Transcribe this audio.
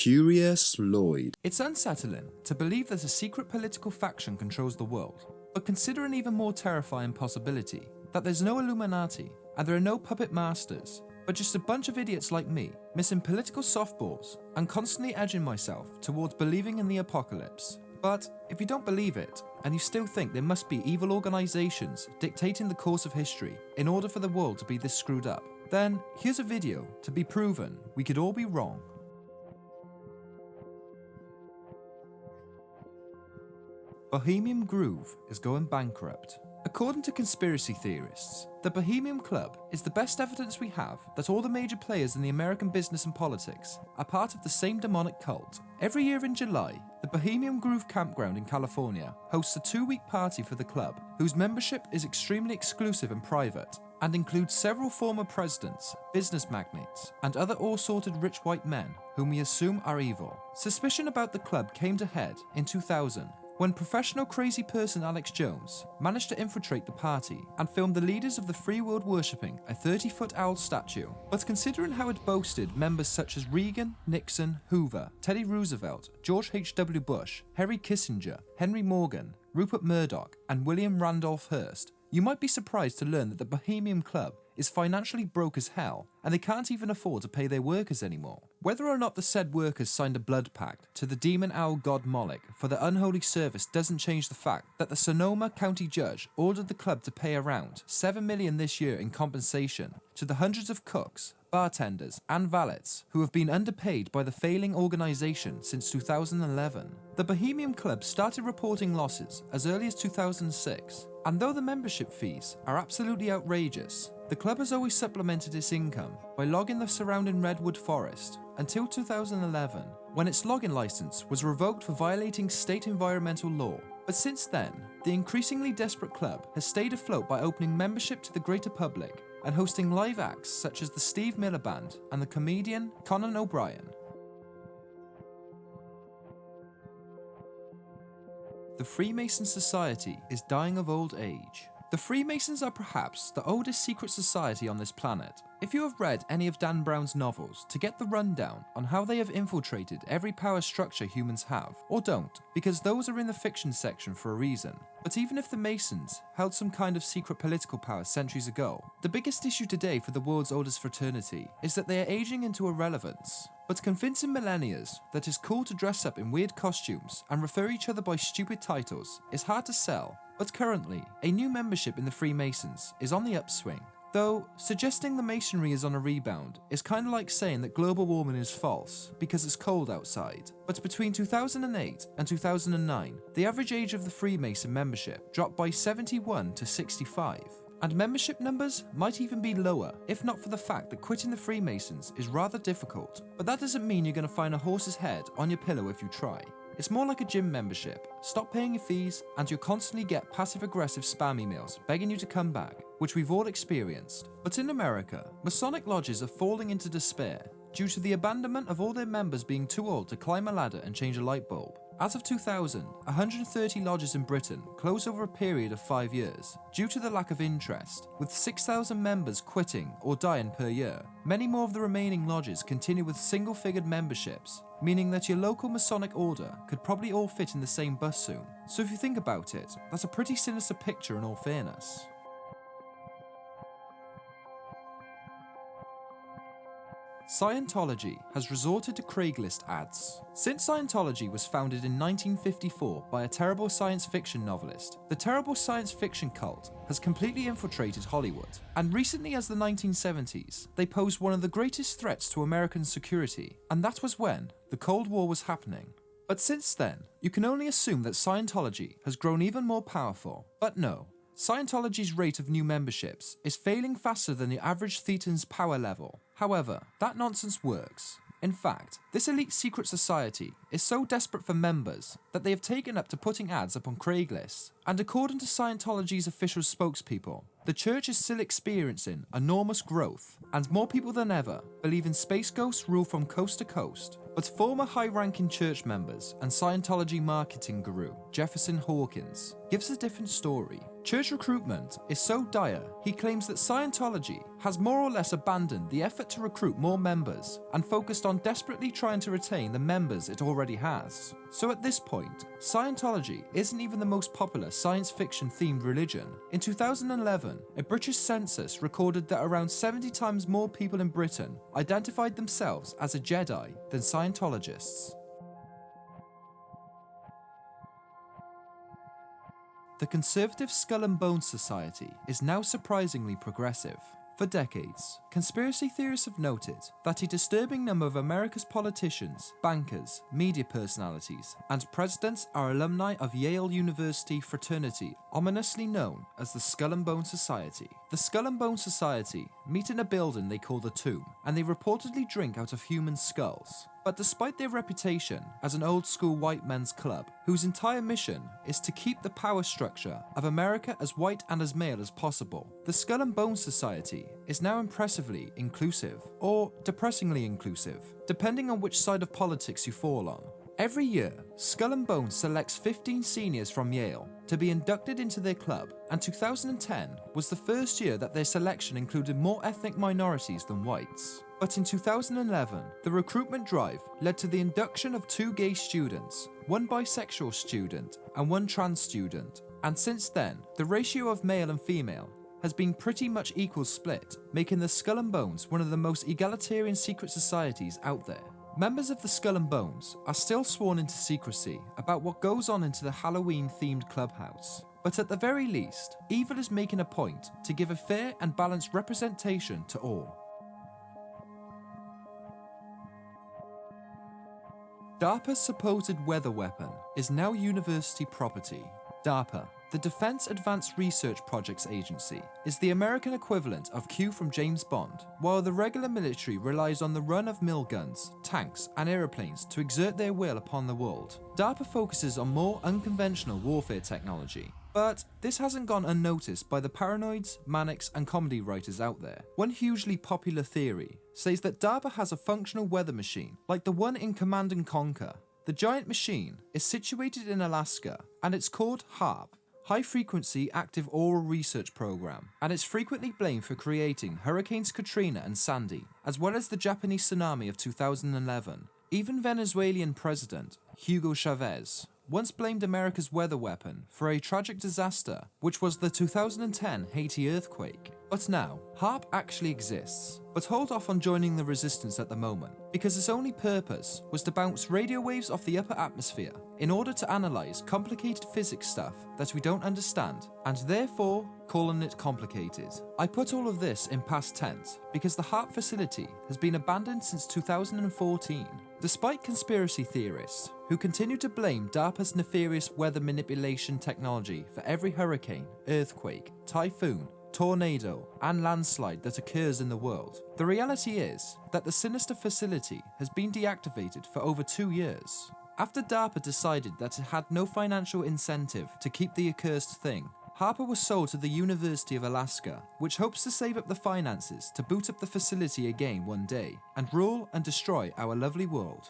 Curious Lloyd. It's unsettling to believe that a secret political faction controls the world, but consider an even more terrifying possibility, that there's no Illuminati, and there are no puppet masters, but just a bunch of idiots like me, missing political softballs, and constantly edging myself towards believing in the apocalypse. But if you don't believe it, and you still think there must be evil organizations dictating the course of history in order for the world to be this screwed up, then here's a video to be proven we could all be wrong. Bohemian Groove is going bankrupt. According to conspiracy theorists, the Bohemian Club is the best evidence we have that all the major players in the American business and politics are part of the same demonic cult. Every year in July, the Bohemian Groove campground in California hosts a 2-week party for the club, whose membership is extremely exclusive and private, and includes several former presidents, business magnates, and other all-sorted rich white men whom we assume are evil. Suspicion about the club came to head in 2000, when professional crazy person Alex Jones managed to infiltrate the party and film the leaders of the free world worshipping a 30-foot owl statue. But considering how it boasted members such as Reagan, Nixon, Hoover, Teddy Roosevelt, George H.W. Bush, Henry Kissinger, Henry Morgan, Rupert Murdoch, and William Randolph Hearst, you might be surprised to learn that the Bohemian Club is financially broke as hell, and they can't even afford to pay their workers anymore. Whether or not the said workers signed a blood pact to the demon owl god Moloch for the unholy service doesn't change the fact that the Sonoma County judge ordered the club to pay around $7 million this year in compensation to the hundreds of cooks, bartenders, and valets who have been underpaid by the failing organization since 2011. The Bohemian Club started reporting losses as early as 2006, and though the membership fees are absolutely outrageous, the club has always supplemented its income by logging the surrounding redwood forest until 2011, when its logging license was revoked for violating state environmental law. But since then, the increasingly desperate club has stayed afloat by opening membership to the greater public and hosting live acts such as the Steve Miller Band and the comedian Conan O'Brien. The Freemason Society is dying of old age. The Freemasons are perhaps the oldest secret society on this planet. If you have read any of Dan Brown's novels to get the rundown on how they have infiltrated every power structure humans have, or don't, because those are in the fiction section for a reason. But even if the Masons held some kind of secret political power centuries ago, the biggest issue today for the world's oldest fraternity is that they are aging into irrelevance. But convincing millennials that it's cool to dress up in weird costumes and refer each other by stupid titles is hard to sell. But currently, a new membership in the Freemasons is on the upswing. Though, suggesting the Masonry is on a rebound is kind of like saying that global warming is false because it's cold outside. But between 2008 and 2009, the average age of the Freemason membership dropped by 71 to 65. And membership numbers might even be lower, if not for the fact that quitting the Freemasons is rather difficult. But that doesn't mean you're going to find a horse's head on your pillow if you try. It's more like a gym membership. Stop paying your fees and you'll constantly get passive-aggressive spam emails begging you to come back, which we've all experienced. But in America, Masonic lodges are falling into despair due to the abandonment of all their members being too old to climb a ladder and change a light bulb. As of 2000, 130 lodges in Britain closed over a period of 5 years due to the lack of interest, with 6,000 members quitting or dying per year. Many more of the remaining lodges continue with single-figured memberships, meaning that your local Masonic order could probably all fit in the same bus soon. So if you think about it, that's a pretty sinister picture in all fairness. Scientology has resorted to Craigslist ads. Since Scientology was founded in 1954 by a terrible science fiction novelist, the terrible science fiction cult has completely infiltrated Hollywood. And recently as the 1970s, they posed one of the greatest threats to American security, and that was when the Cold War was happening. But since then, you can only assume that Scientology has grown even more powerful. But no. Scientology's rate of new memberships is failing faster than the average Thetan's power level. However, that nonsense works. In fact, this elite secret society is so desperate for members that they have taken up to putting ads up on Craigslist. And according to Scientology's official spokespeople, the church is still experiencing enormous growth, and more people than ever believe in space ghosts rule from coast to coast. But former high-ranking church members and Scientology marketing guru Jefferson Hawkins gives a different story. Church recruitment is so dire, he claims that Scientology has more or less abandoned the effort to recruit more members and focused on desperately trying to retain the members it already has. So at this point, Scientology isn't even the most popular science fiction themed religion. In 2011, a British census recorded that around 70 times more people in Britain identified themselves as a Jedi than Scientologists. The conservative Skull and Bones Society is now surprisingly progressive. For decades, conspiracy theorists have noted that a disturbing number of America's politicians, bankers, media personalities, and presidents are alumni of Yale University fraternity, ominously known as the Skull and Bones Society. The Skull and Bones Society meet in a building they call the Tomb, and they reportedly drink out of human skulls. But despite their reputation as an old-school white men's club, whose entire mission is to keep the power structure of America as white and as male as possible, the Skull and Bones Society is now impressively inclusive, or depressingly inclusive, depending on which side of politics you fall on. Every year, Skull and Bones selects 15 seniors from Yale to be inducted into their club, and 2010 was the first year that their selection included more ethnic minorities than whites. But in 2011, the recruitment drive led to the induction of 2 gay students, 1 bisexual student and 1 trans student, and since then, the ratio of male and female has been pretty much equal split, making the Skull and Bones one of the most egalitarian secret societies out there. Members of the Skull and Bones are still sworn into secrecy about what goes on into the Halloween-themed clubhouse, but at the very least, evil is making a point to give a fair and balanced representation to all. DARPA's supposed weather weapon is now university property. DARPA, the Defense Advanced Research Projects Agency, is the American equivalent of Q from James Bond. While the regular military relies on the run-of-mill guns, tanks, and aeroplanes to exert their will upon the world, DARPA focuses on more unconventional warfare technology. But this hasn't gone unnoticed by the paranoids, manics, and comedy writers out there. One hugely popular theory says that DARPA has a functional weather machine, like the one in Command & Conquer. The giant machine is situated in Alaska, and it's called HAARP, High Frequency Active Aural Research Program, and it's frequently blamed for creating Hurricanes Katrina and Sandy, as well as the Japanese tsunami of 2011. Even Venezuelan President Hugo Chavez once blamed America's weather weapon for a tragic disaster, which was the 2010 Haiti earthquake. But now, HAARP actually exists, but hold off on joining the resistance at the moment, because its only purpose was to bounce radio waves off the upper atmosphere in order to analyse complicated physics stuff that we don't understand, and therefore calling it complicated. I put all of this in past tense because the HAARP facility has been abandoned since 2014. Despite conspiracy theorists who continue to blame DARPA's nefarious weather manipulation technology for every hurricane, earthquake, typhoon, tornado, and landslide that occurs in the world, the reality is that the sinister facility has been deactivated for over 2 years. After DARPA decided that it had no financial incentive to keep the accursed thing, HAARP was sold to the University of Alaska, which hopes to save up the finances to boot up the facility again one day and rule and destroy our lovely world.